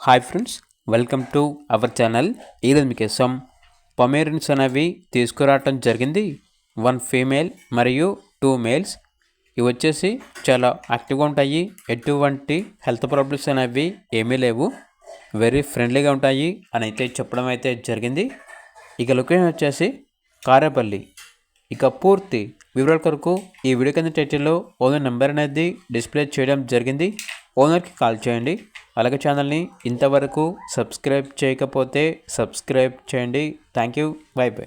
Hi friends, welcome to our channel. ఈరోజు మీకోసం పొమేరియన్స్ అనేవి తీసుకురావటం జరిగింది. 1 ఫీమేల్ మరియు 2 మేల్స్. ఇవి వచ్చేసి చాలా యాక్టివ్గా ఉంటాయి. ఎటువంటి హెల్త్ ప్రాబ్లమ్స్ అనేవి ఏమీ లేవు. వెరీ ఫ్రెండ్లీగా ఉంటాయి అని అయితే చెప్పడం అయితే జరిగింది. ఇక లొకేషన్ వచ్చేసి కారేపల్లి. ఇక పూర్తి వివరాల కొరకు ఈ వీడియో కింద టైటిల్లో ఓనర్ నెంబర్ అనేది డిస్ప్లే చేయడం జరిగింది. ఓనర్కి కాల్ చేయండి. అలాగే ఛానల్ని ఇంతవరకు సబ్స్క్రైబ్ చేయకపోతే సబ్స్క్రైబ్ చేయండి. Thank you. By by.